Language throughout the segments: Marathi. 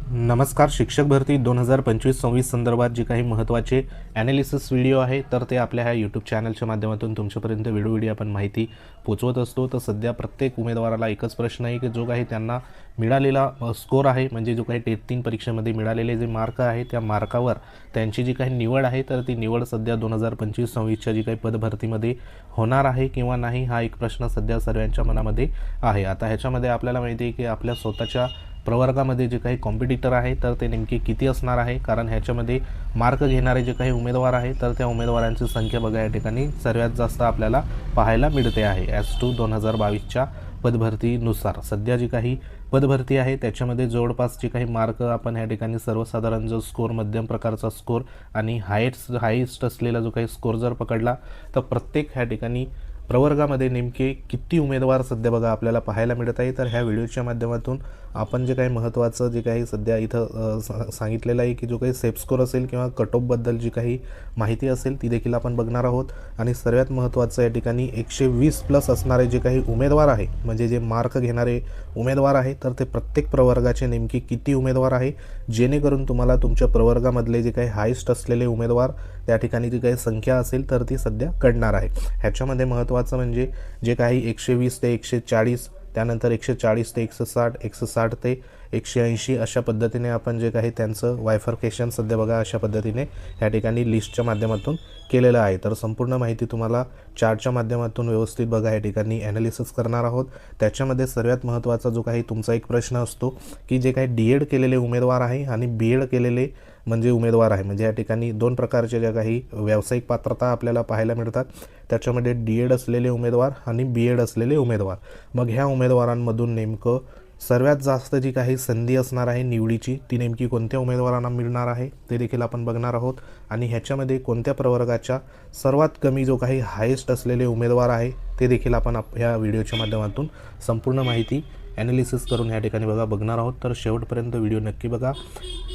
नमस्कार. शिक्षक भरती 2025-26 संदर्भात जे काही महत्त्वाचे ॲनालिसिस व्हिडिओ आहे तर ते आपल्या ह्या यूट्यूब चॅनलच्या माध्यमातून तुमच्यापर्यंत वेळोवेळी आपण माहिती पोचवत असतो. तर सध्या प्रत्येक उमेदवाराला एकच प्रश्न आहे की जो काही त्यांना मिळालेला स्कोर आहे, म्हणजे जो काही टेट 3 परीक्षेमध्ये मिळालेले जे मार्क आहे त्या मार्कावर त्यांची जी काही निवड आहे तर ती निवड सध्या 2025-26च्या जी काही पदभरतीमध्ये होणार आहे किंवा नाही, हा एक प्रश्न सध्या सर्वांच्या मनामध्ये आहे. आता ह्याच्यामध्ये आपल्याला माहिती आहे की आपल्या स्वतःच्या प्रवर्गामध्ये जे काही कॉम्पिटिटर आहे तर ते नेमके किती असणार आहे, कारण ह्याच्यामध्ये मार्क घेणारे जे काही उमेदवार आहे तर त्या उमेदवारांची संख्या बघा या ठिकाणी सर्वात जास्त आपल्याला पाहायला मिळते आहे. S2 2022च्या पदभरतीनुसार सध्या जी काही पदभरती आहे त्याच्यामध्ये जवळपास जे काही मार्क आपण ह्या ठिकाणी सर्वसाधारण जो स्कोर, मध्यम प्रकारचा स्कोर आणि हायेस्ट असलेला जो काही स्कोर जर पकडला तर प्रत्येक ह्या ठिकाणी प्रवर्गामध्ये नेमके किती उमेदवार सध्या बघा आपल्याला पाहायला मिळत आहे. तर ह्या व्हिडिओच्या माध्यमातून आपण जे काही महत्त्वाचं जे काही सध्या इथं सांगितलेलं आहे की जो काही सेफ स्कोर असेल किंवा कटऑफबद्दल जी काही माहिती असेल ती देखील आपण बघणार आहोत. आणि सर्वात महत्त्वाचं या ठिकाणी 120+ असणारे जे काही उमेदवार आहे, म्हणजे जे मार्क घेणारे उमेदवार आहे तर ते प्रत्येक प्रवर्गाचे नेमके किती उमेदवार आहे, जेणेकरून तुम्हाला तुमच्या प्रवर्गामधले जे काही हायेस्ट असलेले उमेदवार त्या ठिकाणी जी काही संख्या असेल तर ती सध्या कळणार आहे. ह्याच्यामध्ये महत्त्वाचं म्हणजे जे काही 120 ते 140, त्यानंतर 140 ते 160, 160 ते 180 अशा पद्धतीने आपण जे काही त्यांचं वायफर्केशन सध्या बघा अशा पद्धतीने ह्या ठिकाणी लिस्टच्या माध्यमातून केलेलं आहे. तर संपूर्ण माहिती तुम्हाला चार्टच्या माध्यमातून व्यवस्थित बघा या ठिकाणी ॲनालिसिस करणार आहोत. त्याच्यामध्ये सर्वात महत्त्वाचा जो काही तुमचा एक प्रश्न असतो की जे काही DED केलेले उमेदवार आहे आणि BEd केलेले म्हणजे उमेदवार आहे, म्हणजे या ठिकाणी दोन प्रकारचे ज्या काही व्यावसायिक पात्रता आपल्याला पाहायला मिळतात त्याच्यामध्ये DED असलेले उमेदवार आणि BEd असलेले उमेदवार. मग ह्या उमेदवारांमधून नेमकं सर्वात जास्त जी काही संधी असणार आहे निवडीची ती नेमकी कोणत्या उमेदवारांना मिळणार आहे ते देखील आपण बघणार आहोत. आणि ह्याच्यामध्ये कोणत्या प्रवर्गाच्या सर्वात कमी जो काही हायेस्ट असलेले उमेदवार आहे ते देखील आपण ह्या व्हिडिओच्या माध्यमातून संपूर्ण माहिती ॲनालिसिस करून ह्या ठिकाणी बघणार आहोत. तर शेवटपर्यंत व्हिडिओ नक्की बघा,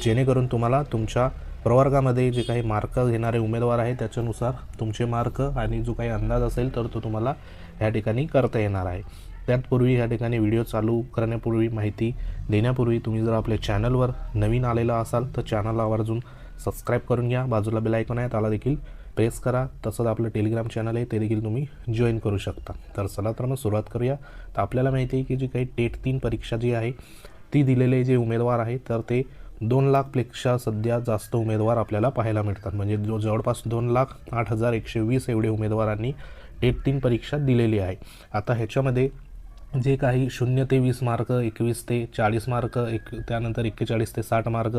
जेणेकरून तुम्हाला तुमच्या प्रवर्गामध्ये जे काही मार्क घेणारे उमेदवार आहे त्याच्यानुसार तुमचे मार्क आणि जो काही अंदाज असेल तर तो तुम्हाला ह्या ठिकाणी करता येणार आहे. त्यातपूर्वी ह्या ठिकाणी व्हिडिओ चालू करण्यापूर्वी, माहिती देण्यापूर्वी तुम्ही जर आपल्या चॅनलवर नवीन आलेला असाल तर चॅनलला आवर्जून सबस्क्राईब करून घ्या. बाजूला बेल आयकॉन आहे त्याला देखील प्रेस करा. तसंच आपलं टेलिग्राम चॅनल आहे ते देखील तुम्ही जॉईन करू शकता. तर चला तर मग सुरुवात करूया. तर आपल्याला माहिती आहे की जी काही टेट 3 परीक्षा जी आहे ती दिलेले जे उमेदवार आहे तर ते 2 लाखपेक्षा सध्या जास्त उमेदवार आपल्याला पाहायला मिळतात. म्हणजे जवळपास 2,08,120 एवढे उमेदवारांनी टेट 3 परीक्षा दिलेली आहे. आता ह्याच्यामध्ये जे काही 0 ते 20 मार्क, 21 ते 40 मार्क, त्यानंतर 41 ते 60 मार्क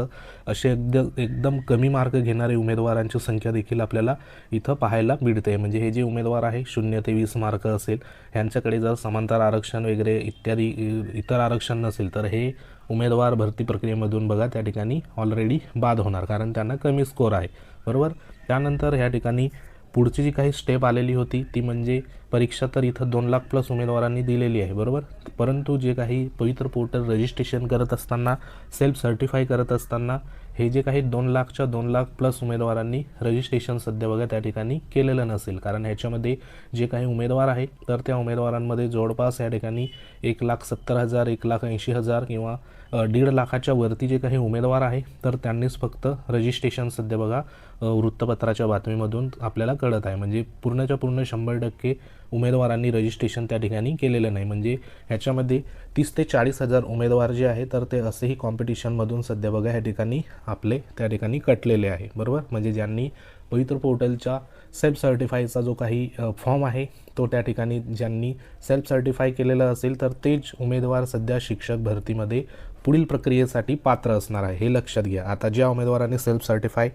असे एकदम कमी मार्क घेणारे उमेदवारांची संख्या देखील आपल्याला इथं पाहायला मिळते. म्हणजे हे जे उमेदवार आहे 0 ते 20 मार्क असेल ह्यांच्याकडे जर समांतर आरक्षण वगैरे इत्यादी इतर आरक्षण नसेल तर हे उमेदवार भरती प्रक्रियेमधून बघा त्या ठिकाणी ऑलरेडी बाद होणार, कारण त्यांना कमी स्कोर आहे, बरोबर. त्यानंतर ह्या ठिकाणी पुढची जी काही स्टेप आलेली होती ती म्हणजे परीक्षा तर इथं 2 लाख+ उमेदवारांनी दिलेली आहे, बरोबर. परंतु जे काही पवित्र पोर्टल रजिस्ट्रेशन करत असताना, सेल्फ सर्टिफाय करत असताना हे जे काही 2 लाख+ उमेदवारांनी रजिस्ट्रेशन सध्या बघा त्या ठिकाणी केलेलं नसेल, कारण ह्याच्यामध्ये जे काही उमेदवार आहे तर त्या उमेदवारांमध्ये जवळपास या ठिकाणी 1,70,000, 1,80,000 किंवा 1.5 लाखाच्या वरती जे काही उमेदवार आहे तर त्यांनीच फक्त रजिस्ट्रेशन सध्या बघा वृत्तपत्राच्या बातमीमधून आपल्याला कळत आहे. म्हणजे पूर्णच्या पूर्ण 100% उमेदवारांनी रजिस्ट्रेशन त्या ठिकाणी केलेलं नाही. म्हणजे ह्याच्यामध्ये 30 ते 40,000 उमेदवार जे आहे तर ते असेही कॉम्पिटिशनमधून सध्या बघा ह्या ठिकाणी आपले त्या ठिकाणी कटलेले आहे, बरोबर. म्हणजे ज्यांनी पवित्र पोर्टलच्या सेल्फ सर्टिफायचा जो काही फॉर्म आहे तो त्या ठिकाणी ज्यांनी सेल्फ सर्टिफाय केलेलं असेल तर तेच उमेदवार सध्या शिक्षक भरतीमध्ये पुढील प्रक्रियेसाठी पात्र असणार आहे, हे लक्षात घ्या. आता ज्या उमेदवारांनी सेल्फ सर्टिफाय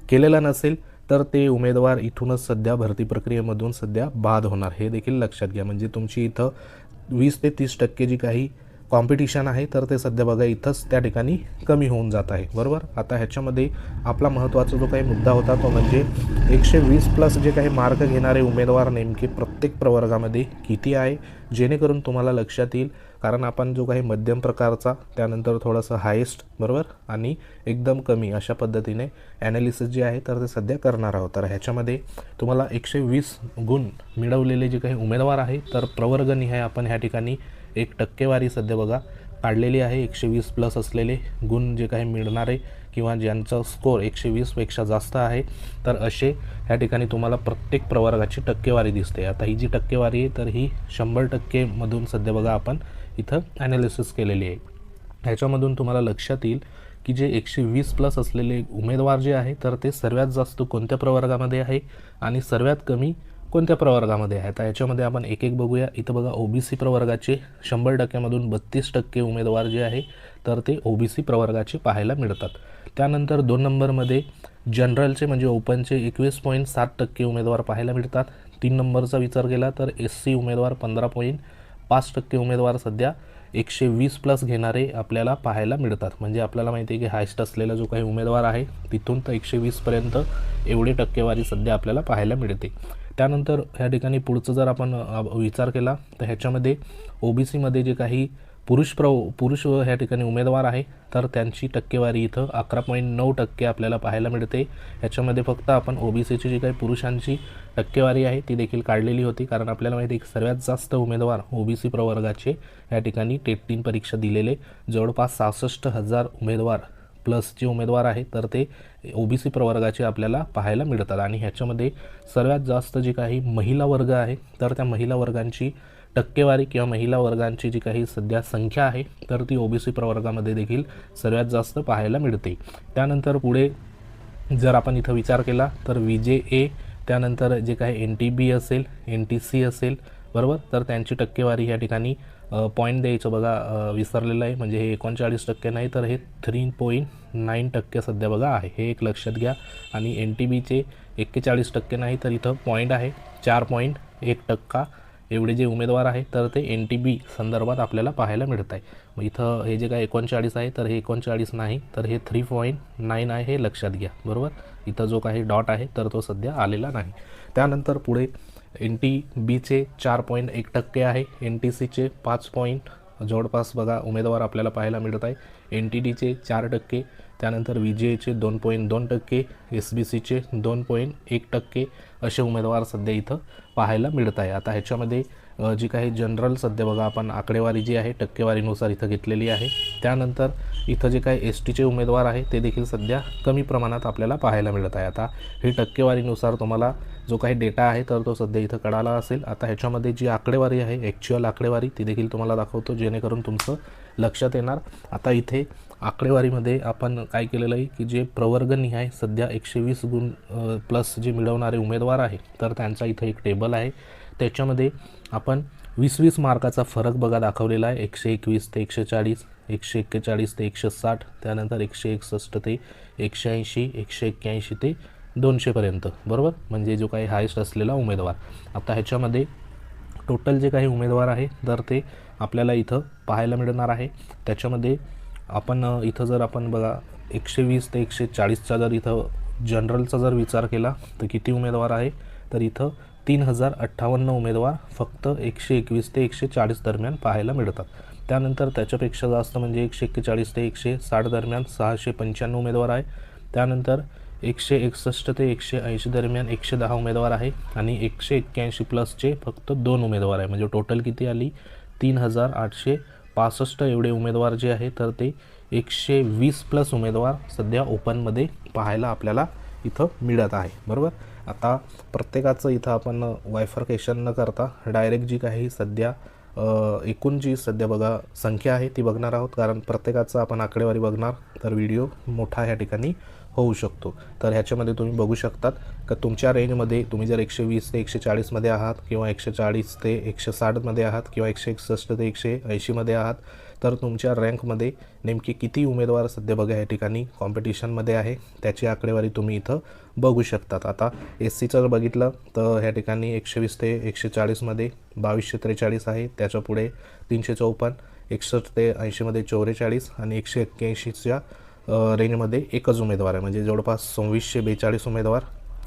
केलेलं नसेल तर ते उमेदवार इथूनच सध्या भरती प्रक्रियेमधून सध्या बाद होणार, हे देखील लक्षात घ्या. म्हणजे तुमची इथं 20 ते 30% जी काही कॉम्पिटिशन आहे तर ते सध्या बघा इथंच त्या ठिकाणी कमी होऊन जात आहे, बरोबर. आता ह्याच्यामध्ये आपला महत्त्वाचा जो काही मुद्दा होता तो म्हणजे 120+ जे काही मार्क घेणारे उमेदवार नेमके प्रत्येक प्रवर्गामध्ये किती आहे, जेणेकरून तुम्हाला लक्षात येईल. कारण आपण जो काही मध्यम प्रकारचा, त्यानंतर थोडंसं हायेस्ट, बरोबर, आणि एकदम कमी अशा पद्धतीने ॲनालिसिस जे आहे तर ते सध्या करणार आहोत. तर ह्याच्यामध्ये तुम्हाला 120 गुण मिळवलेले जे काही उमेदवार आहे तर प्रवर्गनिहाय आपण ह्या ठिकाणी एक टक्केवारी सध्या बघा काढलेली आहे. 120 प्लस असलेले गुण जे काही मिळणारे किंवा ज्यांचा स्कोर 120पेक्षा जास्त आहे, तर असे ह्या ठिकाणी तुम्हाला प्रत्येक प्रवर्गाची टक्केवारी दिसते. आता ही जी टक्केवारी आहे तर ही 100% मधून सध्या बघा आपण इथं ॲनालिसिस केलेली आहे. ह्याच्यामधून तुम्हाला लक्षात येईल की जे 120 प्लस असलेले उमेदवार जे आहे तर ते सर्वात जास्त कोणत्या प्रवर्गामध्ये आहे आणि सर्वात कमी कोणत्या प्रवर्गामध्ये आहे. तर याच्यामध्ये आपण एक एक बघूया. इथं बघा OBC प्रवर्गाचे 100% मधून 32% उमेदवार जे आहे तर ते OBC प्रवर्गाचे पाहायला मिळतात. त्यानंतर 2 नंबरमध्ये जनरलचे म्हणजे ओपनचे 21.7% उमेदवार पाहायला मिळतात. 3 नंबरचा विचार केला तर SC उमेदवार 15.5% उमेदवार सध्या 120 प्लस घेणारे आपल्याला पाहायला मिळतात. म्हणजे आपल्याला माहिती आहे की हायस्ट असलेला जो काही उमेदवार आहे तिथून तर 120पर्यंत एवढी टक्केवारी सध्या आपल्याला पाहायला मिळते. त्यानंतर ह्या ठिकाणी पुढचं जर आपण विचार केला तर ह्याच्यामध्ये OBCमध्ये जे काही पुरुष ह्या ठिकाणी उमेदवार आहे तर त्यांची टक्केवारी इथं 11.9% आपल्याला पाहायला मिळते. ह्याच्यामध्ये फक्त आपण OBCची जी काही पुरुषांची टक्केवारी आहे ती देखील काढलेली होती, कारण आपल्याला माहिती आहे की सर्वात जास्त उमेदवार OBC प्रवर्गाचे ह्या ठिकाणी टेट 3 परीक्षा दिलेले जवळपास 66,000 उमेदवार प्लस जे उमेदवार आहे तर ते OBC प्रवर्गाचे आपल्याला पाहायला मिळतात. आणि ह्याच्यामध्ये सर्वात जास्त जे काही महिला वर्ग आहे तर त्या महिला वर्गांची टक्केवारी किंवा महिला वर्गांची जी काही सध्या संख्या आहे तर ती OBC प्रवर्गामध्ये देखील सर्वात जास्त पाहायला मिळते. त्यानंतर पुढे जर आपण इथं विचार केला तर VJA, त्यानंतर जे काही NTB असेल, NTC असेल, बरोबर, तर त्यांची टक्केवारी या ठिकाणी पॉईंट द्यायचं बघा विसरलेलं आहे. म्हणजे हे 39% नाही तर हे 3.9% सध्या बघा आहे, हे एक लक्षात घ्या. आणि NTBचे 41% नाही तर इथं पॉईंट आहे 4.1% एवढे जे उमेदवार आहे तर ते NTB संदर्भात आपल्याला पाहायला मिळत आहे. मग इथं हे जे काय 39 आहे तर हे 39 नाही तर हे 3.9 आहे, हे लक्षात घ्या, बरोबर. इथं जो काही डॉट आहे तर तो सध्या आलेला नाही. त्यानंतर पुढे NTBचे 4.1% आहे, NTCचे 5 जवळपास बघा उमेदवार आपल्याला पाहायला मिळत आहे. NTDचे 4%, त्यानंतर VJAचे 2.2%, SBCचे 2.1% असे उमेदवार सध्या इथं पाहायला मिळत आहे. आता ह्याच्यामध्ये जी काही जनरल सध्या बघा आपण आकडेवारी जी आहे टक्केवारीनुसार इथं घेतलेली आहे. त्यानंतर इथं जे काही STचे उमेदवार आहे ते देखील सध्या कमी प्रमाणात आपल्याला पाहायला मिळत आहे. आता ही टक्केवारीनुसार तुम्हाला जो काही डेटा आहे तर तो सध्या इथं कळाला असेल. आता ह्याच्यामध्ये जी आकडेवारी आहे ॲक्च्युअल आकडेवारी ती देखील तुम्हाला दाखवतो जेणेकरून तुमचं लक्षात येणार. आता इथे आकडेवारीमध्ये आपण काय केलेलं आहे की जे प्रवर्गनिहाय सध्या 120 गुण प्लस जे मिळवणारे उमेदवार आहे तर त्यांचा इथं एक टेबल आहे. त्याच्यामध्ये आपण 20-20 मार्काचा फरक बघा दाखवलेला आहे. 121 ते 140, 141 ते 160, त्यानंतर 161 ते 180, 181 ते 200पर्यंत, बरोबर. म्हणजे जो काही हायस्ट असलेला उमेदवार. आता ह्याच्यामध्ये टोटल जे काही उमेदवार आहे तर ते आपल्याला इथं पाहायला मिळणार आहे. त्याच्यामध्ये आपण इथं जर आपण बघा 120 ते 140चा जर इथं जनरलचा जर विचार केला तर किती उमेदवार आहे तर इथं 3058 उमेदवार फक्त 121 ते 140 दरम्यान पाहायला मिळतात. त्यानंतर त्याच्यापेक्षा जास्त म्हणजे 141 ते 160 दरम्यान 695 उमेदवार आहे. त्यानंतर 161 ते 180 दरम्यान 110 उमेदवार आहे आणि 181 प्लसचे फक्त 2 उमेदवार आहे. म्हणजे टोटल किती आली 3865 एवढे उमेदवार जे आहे तर ते 120 प्लस उमेदवार सध्या ओपनमध्ये पाहायला आपल्याला इथं मिळत आहे, बरोबर. आता प्रत्येकाचं इथं आपण वायफर्केशन न करता डायरेक्ट जी काही सध्या एकूण जी सध्या बघा संख्या आहे ती बघणार आहोत, कारण प्रत्येकाचं आपण आकडेवारी बघणार तर व्हिडिओ मोठा ह्या ठिकाणी होऊ शकतो. तर ह्याच्यामध्ये तुम्ही बघू शकतात का तुमच्या रेंजमध्ये तुम्ही जर 120 ते 140मध्ये आहात किंवा 140 ते 160मध्ये आहात किंवा 161 ते 180मध्ये आहात तर तुमच्या रँकमध्ये नेमके किती उमेदवार सध्या बघा या ठिकाणी कॉम्पिटिशनमध्ये आहे त्याची आकडेवारी तुम्ही इथं बघू शकतात. आता SCचं जर बघितलं तर ह्या ठिकाणी 120 ते 140मध्ये 2243 आहे. त्याच्या पुढे 354, 61 ते 80मध्ये 44 आणि 181च्या रेंजमध्ये एकच उमेदवार आहे. म्हणजे जवळपास 2642 उमेदवार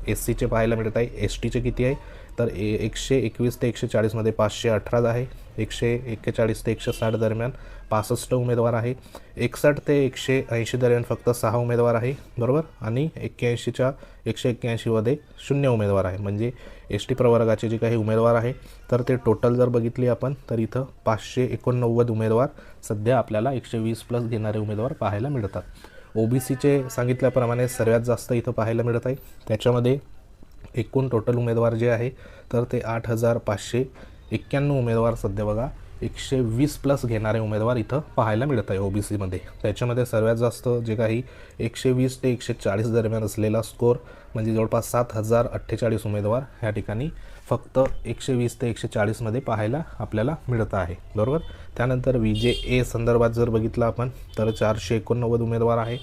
SCचे पाहायला मिळत आहे. STचे किती आहे तर 121 ते 140मध्ये 518 आहे, 141 ते 160 दरम्यान 65 उमेदवार आहे, 61 ते 180 दरम्यान फक्त 6 उमेदवार आहे, बरोबर. आणि 81च्या 181मध्ये 0 उमेदवार आहे. म्हणजे एस टी प्रवर्गाचे जे काही उमेदवार आहे तर ते टोटल जर बघितली आपण तर इथं 589 उमेदवार सध्या आपल्याला 120 प्लस घेणारे उमेदवार पाहायला मिळतात. OBCचे सांगितल्याप्रमाणे सर्वात जास्त इथं पाहायला मिळत आहे. त्याच्यामध्ये एकूण टोटल उमेदवार जे आहे तर ते 8591 उमेदवार सध्या बघा 120 प्लस घेणारे उमेदवार इथं पाहायला मिळत आहे OBCमध्ये. त्याच्यामध्ये सर्वात जास्त जे काही 120 ते 140 दरम्यान असलेला स्कोर म्हणजे जवळपास 7048 उमेदवार ह्या ठिकाणी फक्त 120 ते 140मध्ये पाहायला आपल्याला मिळत आहे, बरोबर. त्यानंतर VJA संदर्भात जर बघितलं आपण तर 489 उमेदवार आहे,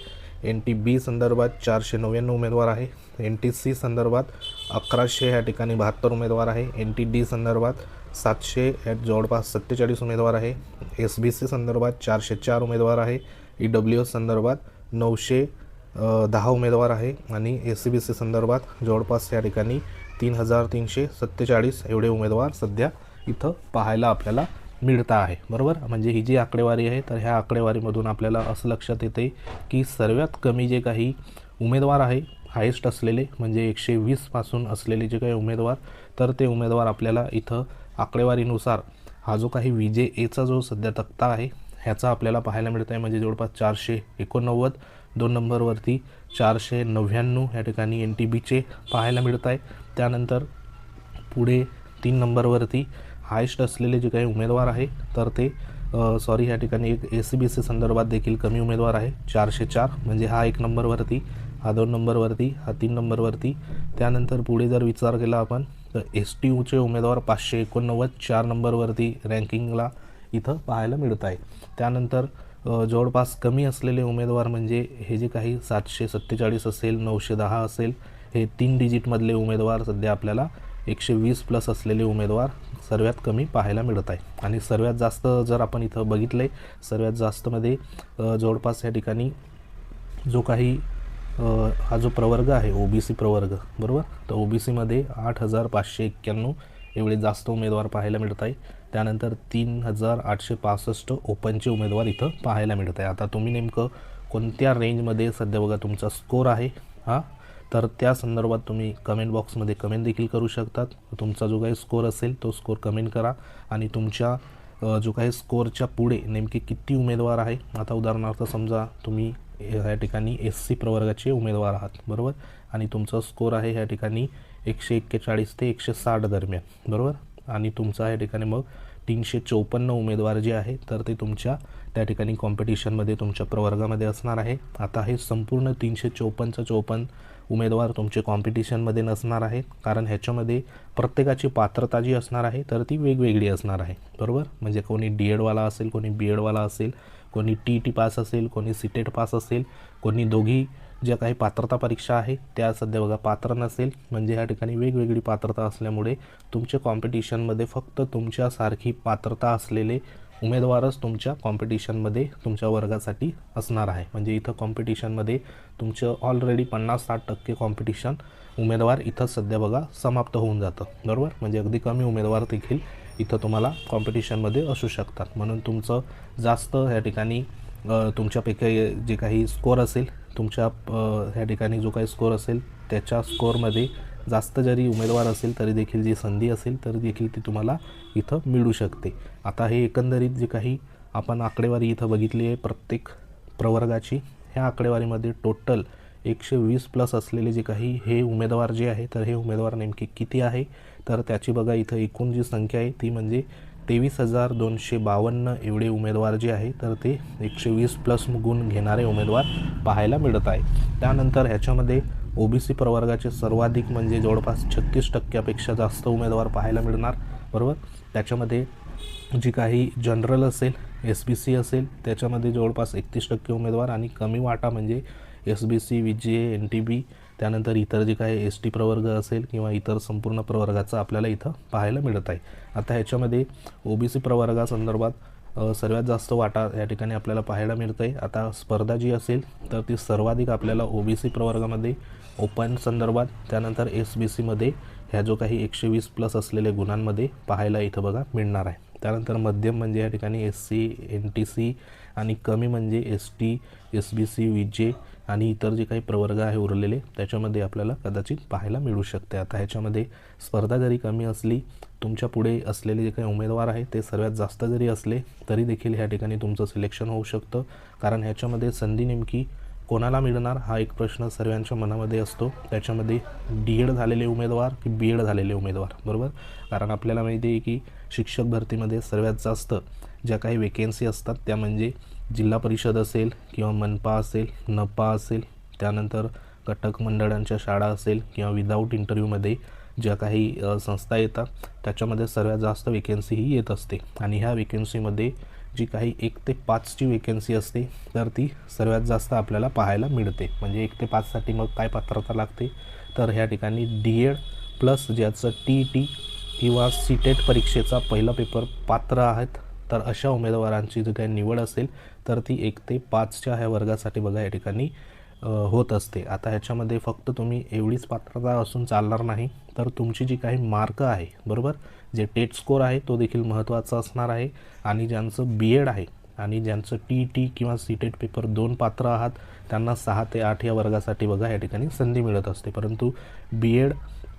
NTB संदर्भात 499 उमेदवार आहे, NTC संदर्भात 1100 ह्या ठिकाणी 72 उमेदवार आहे, NTD संदर्भात 700 ह्या जवळपास 47 उमेदवार आहे, SBC संदर्भात 404 उमेदवार आहे, EWS संदर्भात 910 उमेदवार आहे आणि SCBC संदर्भात जवळपास या ठिकाणी 3347 एवढे उमेदवार सध्या इथं पाहायला आपल्याला मिळत आहे, बरोबर. म्हणजे ही जी आकडेवारी आहे तर ह्या आकडेवारीमधून आपल्याला असं लक्षात येते की सर्वात कमी जे काही उमेदवार आहे हायेस्ट असलेले म्हणजे 120 पासून असलेले जे काही उमेदवार तर ते उमेदवार आपल्याला इथं आकडेवारीनुसार हा जो काही VJAचा जो सध्या तक्ता आहे ह्याचा आपल्याला पाहायला मिळत आहे. म्हणजे जवळपास 489, 2 नंबरवरती 499 ह्या ठिकाणी NTBचे पाहायला मिळत आहे. त्यानंतर पुढे 3 नंबरवरती हायेस्ट असलेले जे काही उमेदवार आहे तर ते ह्या ठिकाणी एक SCBC संदर्भात देखील कमी उमेदवार आहे 404. म्हणजे हा 1 नंबरवरती, हा 2 नंबरवरती, हा 3 नंबरवरती. त्यानंतर पुढे जर विचार केला आपण तर STUचे उमेदवार 589 4 नंबरवरती रँकिंगला इथं पाहायला मिळत आहे. त्यानंतर जवळपास कमी असलेले उमेदवार म्हणजे हे जे काही 747 असेल, 910 असेल, हे 3 डिजिटमधले उमेदवार सध्या आपल्याला 120 प्लस असलेले उमेदवार सर्वात कमी पाहायला मिळत आहे. आणि सर्वात जास्त जर आपण इथं बघितले सर्वात जास्तमध्ये जवळपास या ठिकाणी जो काही हा जो प्रवर्ग आहे OBC प्रवर्ग, बरोबर. तर OBCमध्ये 8591 एवढे जास्त उमेदवार पाहायला मिळत आहे. त्यानंतर 3865 ओपनचे उमेदवार इथं पाहायला मिळत आहे. आता तुम्ही नेमकं कोणत्या रेंजमध्ये सध्या बघा तुमचा स्कोर आहे तर त्या संदर्भात तुम्ही कमेंट बॉक्समध्ये कमेंट देखील करू शकतात. तुमचा जो काही स्कोर असेल तो स्कोर कमेंट करा आणि तुमच्या जो काही स्कोरच्या पुढे नेमके किती उमेदवार आहे. आता उदाहरणार्थ समजा तुम्ही ह्या ठिकाणी SC प्रवर्गाचे उमेदवार आहात, बरोबर. आणि तुमचा स्कोर आहे ह्या ठिकाणी 141 ते 160 दरम्यान, बरोबर. आणि तुमचा या ठिकाणी मग 354 उमेदवार जे आहे तर ते तुमच्या त्या ठिकाणी कॉम्पिटिशनमध्ये तुमच्या प्रवर्गामध्ये असणार आहे. आता हे संपूर्ण 354 उमेदवार तुमचे कॉम्पिटिशनमध्ये नसणार आहे कारण ह्याच्यामध्ये प्रत्येकाची पात्रता जी असणार आहे तर ती वेगवेगळी असणार आहे, बरोबर. म्हणजे कोणी DEDवाला असेल, कोणी BEdवाला असेल, कोणी TET पास असेल, कोणी CTET पास असेल, कोणी दोघी ज्या काही पात्रता परीक्षा आहे त्या सध्या बघा पात्र नसेल. म्हणजे ह्या ठिकाणी वेगवेगळी पात्रता असल्यामुळे तुमच्या कॉम्पिटिशनमध्ये फक्त तुमच्यासारखी पात्रता असलेले उमेदवारच तुमच्या कॉम्पिटिशनमध्ये तुमच्या वर्गासाठी असणार आहे. म्हणजे इथं कॉम्पिटिशनमध्ये तुमचं ऑलरेडी 50-60% कॉम्पिटिशन उमेदवार इथं सध्या बघा समाप्त होऊन जातं, बरोबर. म्हणजे अगदी कमी उमेदवार देखील इथं तुम्हाला कॉम्पिटिशनमध्ये असू शकतात. म्हणून तुमचं जास्त ह्या ठिकाणी तुमच्यापैकी जे काही स्कोर असेल तुमच्या ह्या ठिकाणी जो काही स्कोर असेल त्याच्या स्कोअरमध्ये जास्त जरी उमेदवार असेल तरी देखील जी संधी असेल तरी देखील ती तुम्हाला इथं मिळू शकते. आता हे एकंदरीत जे काही आपण आकडेवारी इथं बघितली आहे प्रत्येक प्रवर्गाची, ह्या आकडेवारीमध्ये टोटल 120 प्लस असलेले जे काही हे उमेदवार जे आहे तर हे उमेदवार नेमके किती आहे तर त्याची बघा इथं एकूण जी संख्या आहे ती म्हणजे 23,252 एवढे उमेदवार जे आहे तर ते 120 प्लस गुण घेणारे उमेदवार पाहायला मिळत आहे. त्यानंतर ह्याच्यामध्ये OBC प्रवर्गाचे सर्वाधिक म्हणजे जवळपास 36% जास्त उमेदवार पाहायला मिळणार, बरोबर. त्याच्यामध्ये जी काही जनरल असेल, SBC असेल त्याच्यामध्ये जवळपास 31% उमेदवार आणि कमी वाटा म्हणजे SBC, VJA, NTB, त्यानंतर इतर जे काही ST प्रवर्ग असेल किंवा इतर संपूर्ण प्रवर्गाचं आपल्याला इथं पाहायला मिळत आहे. आता ह्याच्यामध्ये OBC प्रवर्गासंदर्भात सर्वात जास्त वाटा या ठिकाणी आपल्याला पाहायला मिळत आहे. आता स्पर्धा जी असेल तर ती सर्वाधिक आपल्याला OBC प्रवर्गामध्ये ओपन संदर्भात, त्यानंतर SBCमध्ये ह्या जो काही 120 प्लस असलेल्या गुणांमध्ये पाहायला इथं बघा मिळणार आहे. त्यानंतर मध्यम म्हणजे या ठिकाणी SC NTC आणि कमी म्हणजे ST SBC विजे आणि इतर जे काही प्रवर्ग आहे उरलेले त्याच्यामध्ये आपल्याला कदाचित पाहायला मिळू शकते. आता ह्याच्यामध्ये स्पर्धा जरी कमी असली, तुमच्या पुढे असलेले जे काही उमेदवार आहे ते सर्वात जास्त जरी असले तरी देखील ह्या ठिकाणी तुमचं सिलेक्शन होऊ शकतं. कारण ह्याच्यामध्ये संधी नेमकी कोणाला मिळणार हा एक प्रश्न सर्वांच्या मनामध्ये असतो. त्याच्यामध्ये D.Ed झालेले उमेदवार की B.Ed झालेले उमेदवार, बरोबर. कारण आपल्याला माहिती आहे की शिक्षक भरतीमध्ये सर्वात जास्त ज्या काही वेकेन्सी असतात त्या म्हणजे जिल्हा परिषद असेल किंवा मनपा असेल, नपा असेल, त्यानंतर कटक मंडळांच्या शाळा असेल किंवा विदाऊट इंटरव्ह्यूमध्ये ज्या काही संस्था येतात त्याच्यामध्ये सर्वात जास्त वेकेन्सी ही येत असते. आणि ह्या वेकेन्सीमध्ये जी काही 1 ते 5ची वेकेन्सी असते तर ती सर्वात जास्त आपल्याला पाहायला मिळते. म्हणजे 1 ते 5साठी मग काय पात्रता लागते तर ह्या ठिकाणी D.Ed प्लस ज्याचं TET किंवा CTET परीक्षेचा पहिला पेपर पात्र आहेत तर अशा उमेदवारांची जी काही निवड असेल तर ती 1 ते 5च्या ह्या वर्गासाठी बघा या ठिकाणी होत असते. आता ह्याच्यामध्ये फक्त तुम्ही एवढीच पात्रता असून चालणार नाही तर तुमची जी काही मार्क आहे, बरोबर, जे टेट स्कोर आहे तो देखील महत्त्वाचा असणार आहे. आणि ज्यांचं B.Ed आहे आणि ज्यांचं TET किंवा CTET पेपर 2 पात्र आहात त्यांना 6 ते 8 या वर्गासाठी बघा या ठिकाणी संधी मिळत असते. परंतु B.Ed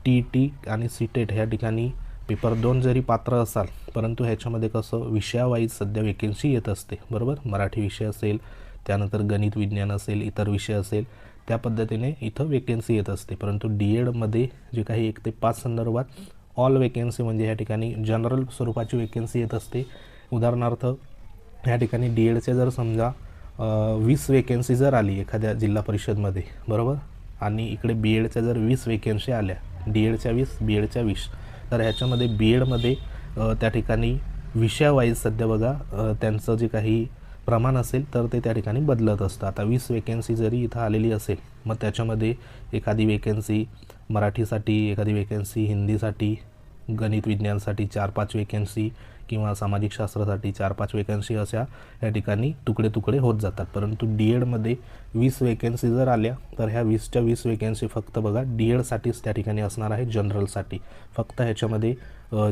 TET आणि CTET ह्या ठिकाणी पेपर 2 जरी पात्र असाल परंतु ह्याच्यामध्ये कसं विषयावाईज सध्या वेकेन्सी येत असते, बरोबर. मराठी विषय असेल, त्यानंतर गणित विज्ञान असेल, इतर विषय असेल, त्या पद्धतीने इथं वेकेन्सी येत असते. परंतु D.Edमध्ये जे काही 1 ते 5 संदर्भात ऑल वेकेन्सी म्हणजे ह्या ठिकाणी जनरल स्वरूपाची वेकेन्सी येत असते. उदाहरणार्थ ह्या ठिकाणी D.Edच्या जर समजा 20 वेकेन्सी जर आली एखाद्या जिल्हा परिषदमध्ये, बरोबर, आणि इकडे B.Edच्या जर 20 वेकेन्सी आल्या, D.Edच्या 20 B.Edच्या 20, तर ह्याच्यामध्ये B.Edमध्ये त्या ठिकाणी विषयावाईज सध्या बघा त्यांचं जे काही प्रमाण असेल तर ते त्या ठिकाणी बदलत असतं. आता 20 वेकेन्सी जरी इथं आलेली असेल मग त्याच्यामध्ये एखादी वेकेन्सी मराठीसाठी, एखादी वेकेन्सी हिंदीसाठी, गणित विज्ञानसाठी 4-5 वेकेन्सी किंवा सामाजिक शास्त्रासाठी 4-5 वेकेन्सी अशा या ठिकाणी तुकडे तुकडे होत जातात. परंतु D.Edमध्ये 20 वेकेन्सी जर आल्या तर ह्या 20च्या 20 वेकेन्सी फक्त बघा D.Edसाठीच त्या ठिकाणी असणार आहे, जनरलसाठी. फक्त ह्याच्यामध्ये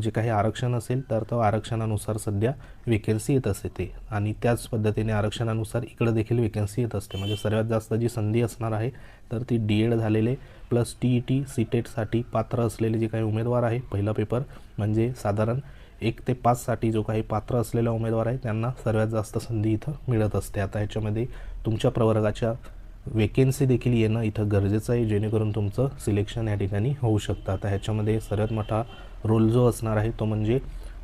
जे काही आरक्षण असेल तर तो आरक्षणानुसार सध्या वेकेन्सी येत असते ते, आणि त्याच पद्धतीने आरक्षणानुसार इकडं देखील वेकेन्सी येत असते. म्हणजे सर्वात जास्त जी संधी असणार आहे तर ती D.Ed झालेले प्लस TET CTETसाठी पात्र असलेले जे काही उमेदवार आहे, पहिला पेपर म्हणजे साधारण 1 ते 5साठी जो काही पात्र असलेला उमेदवार आहे त्यांना सर्वात जास्त संधी इथं मिळत असते. आता ह्याच्यामध्ये तुमच्या प्रवर्गाच्या वेकेन्सी देखील येणं इथं गरजेचं आहे जेणेकरून तुमचं सिलेक्शन या ठिकाणी होऊ शकतं. आता ह्याच्यामध्ये सर्वात मोठा रोल जो असणार आहे तो म्हणजे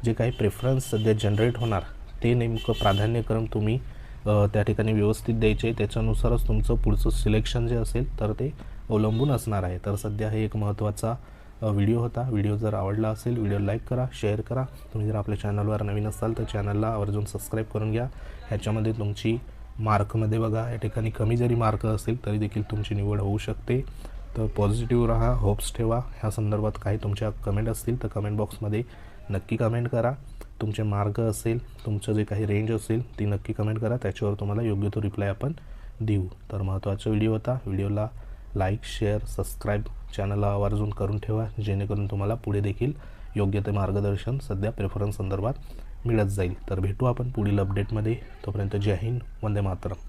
जे काही प्रेफरन्स सध्या जनरेट होणार ते नेमकं प्राधान्यक्रम तुम्ही त्या ठिकाणी व्यवस्थित द्यायचे, त्याच्यानुसारच तुमचं पुढचं सिलेक्शन जे असेल तर ते अवलंबून असणार आहे. तर सध्या हे एक महत्त्वाचा व्हिडिओ होता. व्हिडिओ जर आवडला असेल व्हिडिओ लाईक करा, शेअर करा. तुम्ही जर आपल्या चॅनलवर नवीन असाल तर चॅनलला आवर्जून सबस्क्राईब करून घ्या. ह्याच्यामध्ये तुमची मार्कमध्ये बघा या ठिकाणी कमी जरी मार्क असेल तरी देखील तुमची निवड होऊ शकते. तर पॉझिटिव्ह राहा, होप्स ठेवा. ह्या संदर्भात काही तुमच्या कमेंट असतील तर कमेंट बॉक्समध्ये नक्की कमेंट करा. तुमचे मार्क असेल, तुमचं जे काही रेंज असेल ती नक्की कमेंट करा, त्याच्यावर तुम्हाला योग्य तो रिप्लाय आपण देऊ. तर महत्त्वाचा व्हिडिओ होता. व्हिडिओला लाईक, शेअर, सबस्क्राईब चॅनलला आवर्जून करून ठेवा जेणेकरून तुम्हाला पुढे देखील योग्य ते मार्गदर्शन सध्या प्रेफरन्स संदर्भात मिळत जाईल. तर भेटू आपण पुढील अपडेटमध्ये. तोपर्यंत जय हिंद, वंदे मातरम.